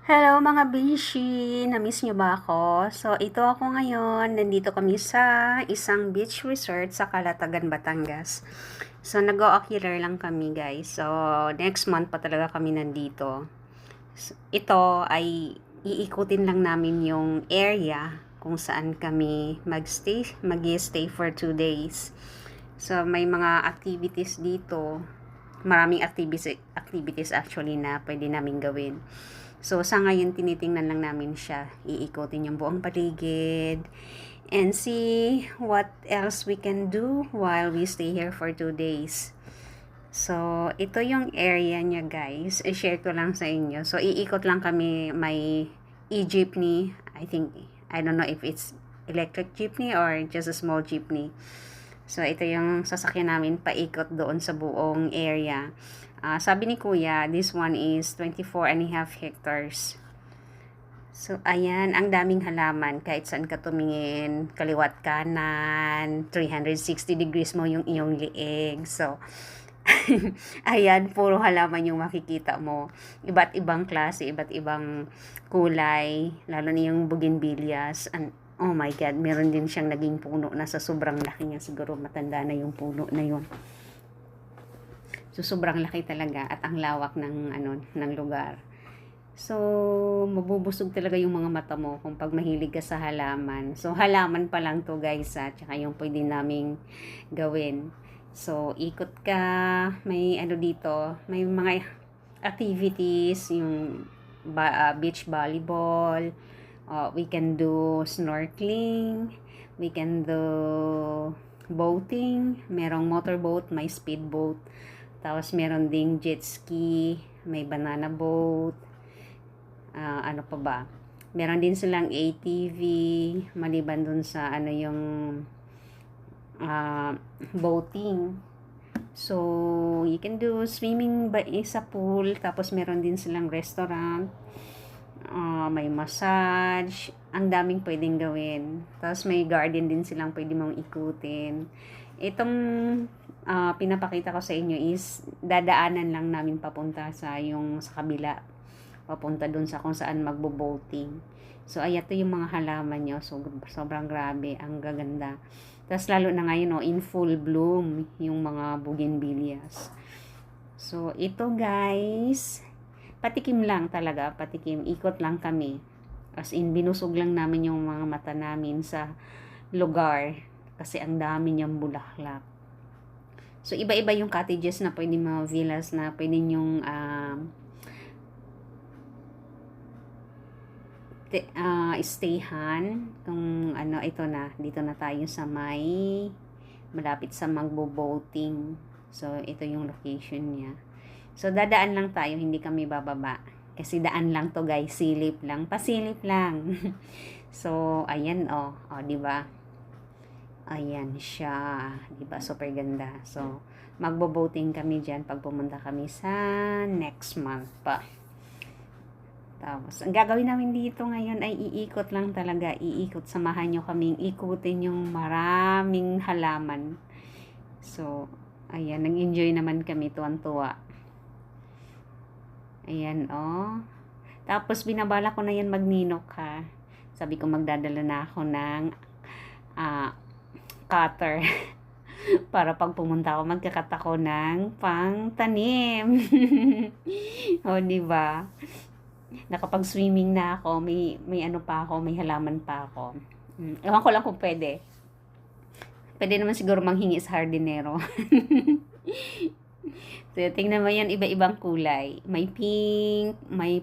Hello mga bishi! Na-miss niyo ba ako? So, ito ako ngayon. Nandito kami sa isang beach resort sa Calatagan, Batangas. So, nag-o-ocular lang kami guys. So, next month pa talaga kami nandito. So, ito ay iikutin lang namin yung area kung saan kami mag-stay for 2 days. So, may mga activities dito. Maraming activities actually na pwede namin gawin. So, sa ngayon, tinitingnan lang namin siya. Iikotin yung buong paligid and see what else we can do while we stay here for 2 days. So, ito yung area niya guys. I-share ko lang sa inyo. So, iikot lang kami. May e-jeepney. I don't know if it's electric jeepney or just a small jeepney. So, ito yung sasakyan namin paikot doon sa buong area. Sabi ni Kuya, this one is 24.5 hectares. So, ayan, ang daming halaman. Kahit saan ka tumingin, kaliwat kanan, 360 degrees mo yung iyong liig. So, ayan, puro halaman yung makikita mo. Iba't ibang klase, iba't ibang kulay, lalo na yung bougainvilleas. Oh my God, meron din siyang naging puno na sa sobrang laki niya. Siguro matanda na yung puno na yun. So, sobrang laki talaga at ang lawak ng lugar. So, mabubusog talaga yung mga mata mo kung pag mahilig ka sa halaman. So, halaman pa lang to guys tsaka yung pwede naming gawin. So, ikot ka, may dito, may mga activities, yung beach volleyball, we can do snorkeling, we can do boating, merong motorboat, may speedboat, tapos meron ding jet ski, may banana boat, ano pa ba? Meron din silang ATV, maliban dun sa yung boating. So, you can do swimming sa pool, tapos meron din silang restaurant, may massage, ang daming pwedeng gawin. Tapos may garden din silang pwede mong ikutin. Itong pinapakita ko sa inyo is dadaanan lang namin papunta sa kabila, papunta dun sa kung saan magbo-boating. So, ayan to yung mga halaman nyo. So, sobrang grabe. Ang gaganda. Tapos, lalo na ngayon, in full bloom, yung mga bougainvilleas. So, ito guys, patikim lang talaga. Patikim. Ikot lang kami. As in, binusog lang namin yung mga mata namin sa lugar. Kasi ang dami niyang bulaklak. So, iba-iba yung cottages na pwede, mga villas na pwede nyong stayhan. Kung ito na, dito na tayo sa malapit sa magbo-boating. So, ito yung location niya. So, dadaan lang tayo, hindi kami bababa. Kasi daan lang to guys, silip lang. Pasilip lang. So, ayan di ba? Ayan siya. Di ba? Super ganda. So, magbo-boating kami diyan pag pumunta kami sa next month pa. Tapos, ang gagawin namin dito ngayon ay iikot lang talaga. Iikot. Samahan nyo kaming ikutin yung maraming halaman. So, ayan. Nag-enjoy naman kami. Tuwan-tuwa. Ayan, Tapos, binabala ko na yan magninok ha. Sabi ko, magdadala na ako ng cutter. Para pag pumunta ako, magkakat ako ng pang-tanim. O, diba? Nakapag-swimming na ako, may pa ako, may halaman pa ako. Ewan ko lang kung pwede. Pwede naman siguro manghingi sa hardinero. So, tingnan mo yan, iba-ibang kulay. May pink, may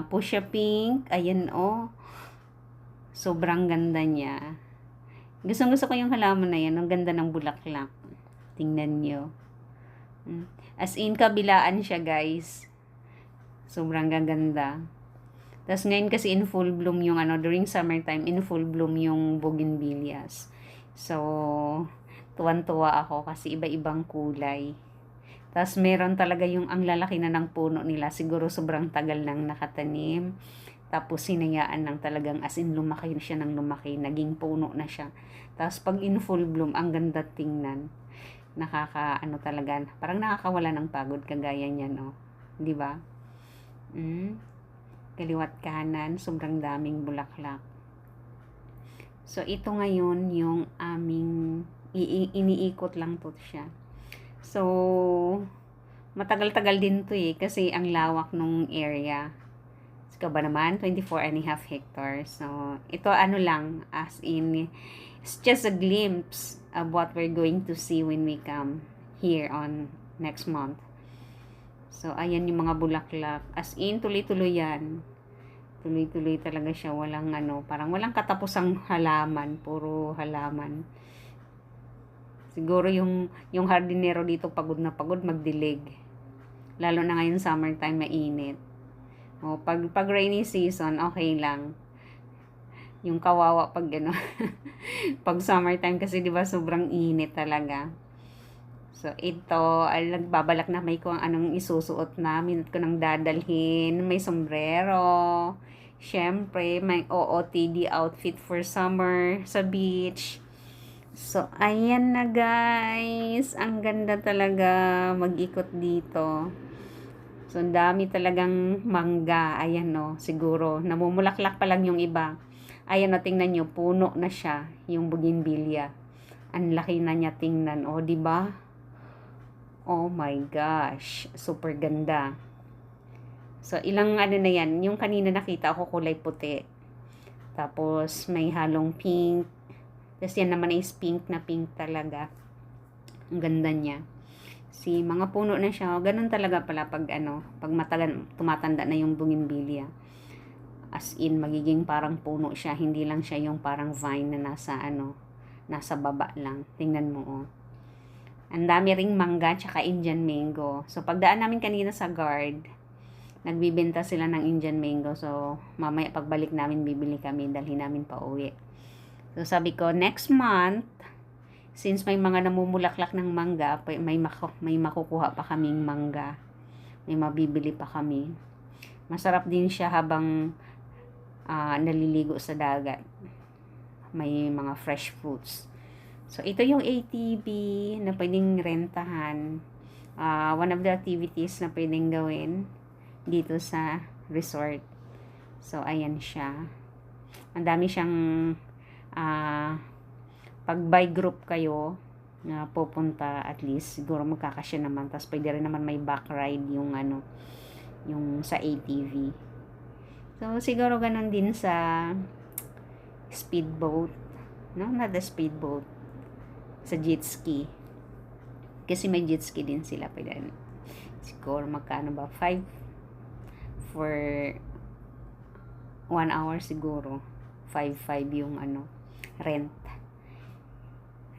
fuchsia pink. Ayan, sobrang ganda niya. Gusto ko yung halaman na yan. Ang ganda ng bulaklak. Tingnan nyo. As in, kabilaan siya, guys. Sobrang gaganda. Tapos ngayon kasi in full bloom yung during summertime, in full bloom yung bougainvilleas. So, tuwan-tuwa ako kasi iba-ibang kulay. Tapos meron talaga yung ang lalaki na ng puno nila. Siguro sobrang tagal nang nakatanim. Tapos sinayaan lang talagang as in lumaki siya ng lumaki. Naging puno na siya. Tapos pag in full bloom, ang ganda tingnan. Talaga. Parang nakakawala ng pagod kagaya niyan, di ba? kaliwat kanan, sobrang daming bulaklak. So, ito ngayon yung aming iniikot lang to siya. So, matagal-tagal din to kasi ang lawak nung area. Ikaw ba naman? 24.5 hectares. So, ito ano lang, as in, it's just a glimpse of what we're going to see when we come here on next month. So, ayan yung mga bulaklak. As in, tuloy-tuloy yan. Tuloy-tuloy talaga siya. Walang parang walang katapusang halaman. Puro halaman. Siguro yung hardinero dito pagod na pagod magdilig. Lalo na ngayon summertime, mainit. O, pag rainy season, okay lang. Yung kawawa pag pag summertime kasi 'di ba sobrang init talaga. So ito, nagbabalak na may kung anong isusuot namin at ko nang dadalhin. May sombrero. Syempre, may OOTD outfit for summer sa beach. So, ayan na guys. Ang ganda talaga mag-ikot dito. So, ang dami talagang mangga. Ayan no, siguro. Namumulaklak pa lang yung iba. Ayan no, tingnan nyo. Puno na siya. Yung bougainvillea. Ang laki na niya tingnan. O, diba? Oh my gosh. Super ganda. So, ilang na yan. Yung kanina nakita ako kulay puti. Tapos, may halong pink. Tapos, yan naman is pink na pink talaga. Ang ganda niya. Mga puno na siya. Ganun talaga pala pag pag matagal, tumatanda na yung bougainvillea. As in, magiging parang puno siya. Hindi lang siya yung parang vine na nasa baba lang. Tingnan mo, oh. Ang dami ring mangga tsaka Indian mango. So, pagdaan namin kanina sa guard, nagbibenta sila ng Indian mango. So, mamaya pagbalik namin, bibili kami. Dalhin namin pa uwi. So, sabi ko, next month, since may mga namumulaklak ng mangga, may makukuha pa kaming mangga. May mabibili pa kami. Masarap din siya habang naliligo sa dagat. May mga fresh fruits. So, ito yung ATV na pwedeng rentahan. One of the activities na pwedeng gawin dito sa resort. So, ayan siya. Ang dami siyang pag by group kayo na pupunta, at least siguro magkakasya naman. Tapos pwede rin naman may back ride yung yung sa ATV. So siguro ganun din sa speedboat, no? Not the speedboat, sa jet ski. Kasi may jet ski din sila. Pwede siguro magkano ba? 5 for 1 hour siguro. 5 yung rent.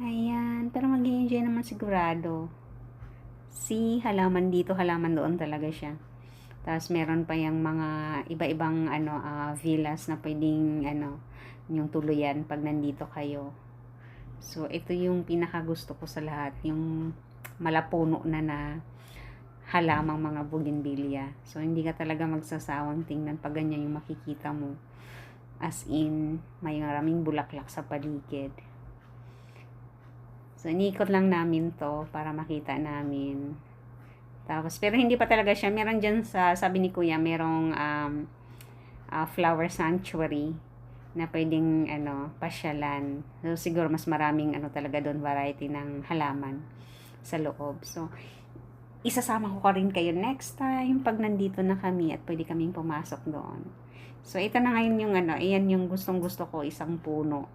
Ayan, pero mag-i-enjoy naman sigurado. Halaman dito, halaman doon talaga siya. Tapos meron pa yung mga iba-ibang villas na pwedeng yung tuluyan pag nandito kayo. So ito yung pinakagusto ko sa lahat, yung malapuno na halamang mga bougainvillea. So hindi ka talaga magsasawang tingnan pag ganyan yung makikita mo. As in, may maraming bulaklak sa paligid. So, inikot lang namin to para makita namin. Tapos, pero hindi pa talaga siya. Meron dyan sabi ni Kuya, merong flower sanctuary na pwedeng pasyalan. So, siguro mas maraming talaga doon variety ng halaman sa loob. So, isasama ko rin kayo next time pag nandito na kami at pwede kaming pumasok doon. So, ito na ngayon yung ayan yung gustong-gusto ko, isang puno.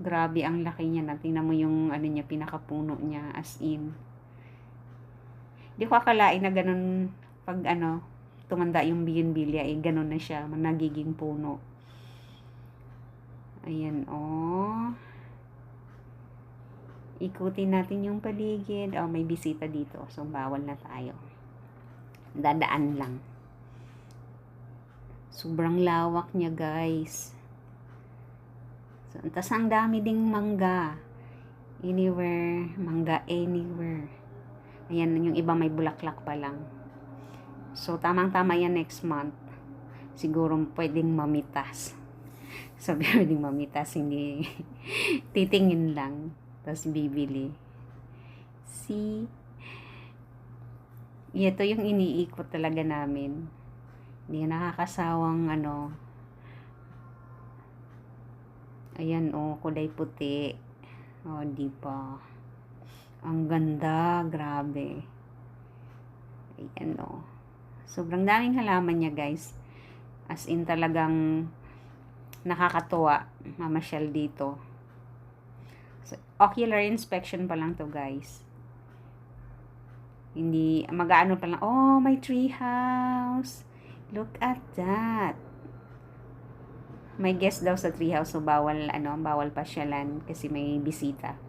Grabe, ang laki niya. Tingnan mo yung niya, pinakapuno niya, as in. Di ko akalain na ganun, pag tumanda yung bougainvillea, ganun na siya, nagiging puno. Ayan, oh. Ikutin natin yung paligid. Oh, may bisita dito. So, bawal na tayo. Dadaan lang. Sobrang lawak niya, guys. So, tas ang dami ding mangga. Anywhere. Mangga anywhere. Ayan, yung iba may bulaklak pa lang. So, tamang-tama yan next month. Siguro pwedeng mamitas. Sabi pwedeng mamitas, hindi titingin lang. Tapos bibili. Ito yung iniikot talaga namin. Hindi nakakasawang ano. Ayan oh, kulay puti. Oh, di ba? Ang ganda, grabe. Ayan oh. Sobrang daming halaman niya, guys. As in talagang nakakatuwa mamasyal dito. So, ocular inspection pa lang to, guys. Hindi, mag-ano pa lang. Oh, may tree house. Look at that. May guest daw sa tree house, so bawal, bawal pasyalan kasi may bisita.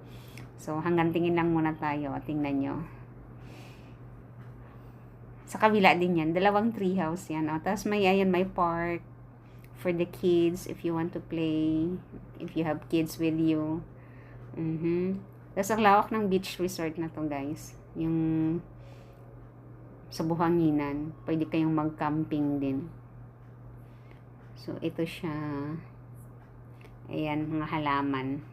So, hanggang tingin lang muna tayo. Tingnan nyo. Sa kabila din yan. Dalawang tree house yan. Oh. Tapos may, ayan, may park for the kids if you want to play. If you have kids with you. Tapos ang lawak ng beach resort na to, guys. Yung sa buhanginan. Pwede kayong mag-camping din. So, ito siya. Ayan, mga halaman.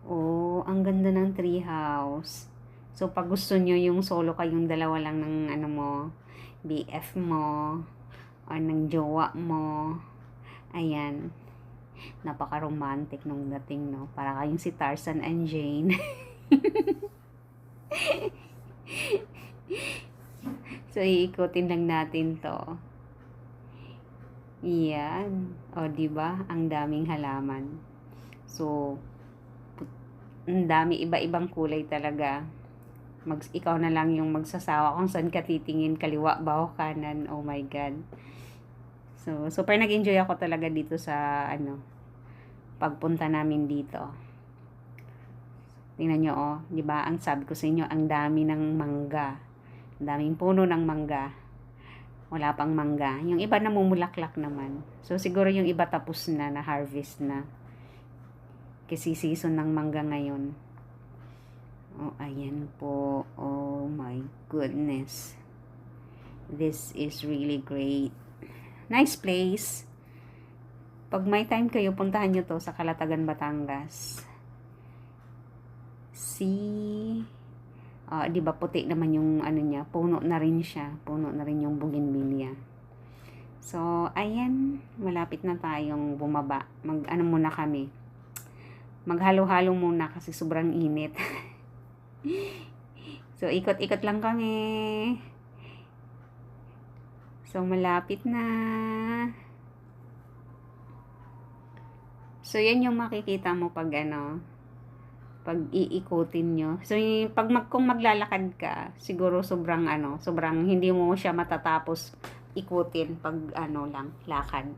Oh, ang ganda ng tree house. So, pag gusto nyo yung solo kayong dalawa lang ng ano mo, BF mo, o ng jowa mo, ayan. Napaka-romantic nung dating, no? Para kayong si Tarzan and Jane. So, iikutin lang natin to. Yan. O, diba? Ang daming halaman. So, ang dami, iba-ibang kulay talaga. Ikaw na lang yung magsasawa kung saan ka titingin, kaliwa ba o kanan. Oh my God. So, super nag-enjoy ako talaga dito sa, pagpunta namin dito. Tingnan nyo, oh. Diba? Ang sabi ko sa inyo, ang dami ng mangga. Ang daming puno ng mangga. Wala pang mangga. Yung iba namumulaklak naman. So, siguro yung iba tapos na, na-harvest na. Kasi season ng mangga ngayon. Oh, ayan po. Oh my goodness. This is really great. Nice place. Pag may time kayo, puntahan nyo to sa Calatagan, Batangas. See? Di ba puti naman yung niya, puno na rin siya. Puno na rin yung bougainvillea. So, ayan, malapit na tayong bumaba. Muna kami. Maghalo-halo muna kasi sobrang init. So, ikot-ikot lang kami. So, malapit na. So, yan yung makikita mo pag pag iikutin nyo. So, kung maglalakad ka, siguro sobrang hindi mo siya matatapos ikutin pag lang, lakad.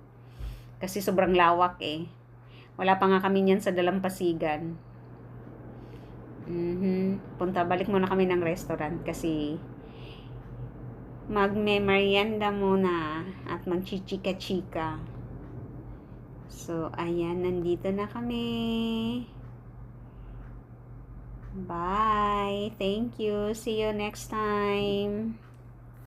Kasi sobrang lawak eh. Wala pa nga kami niyan sa Dalampasigan. Balik muna kami ng restaurant kasi magme-merienda muna at magchichika-chika. So, ayan, nandito na kami. Bye. Thank you. See you next time.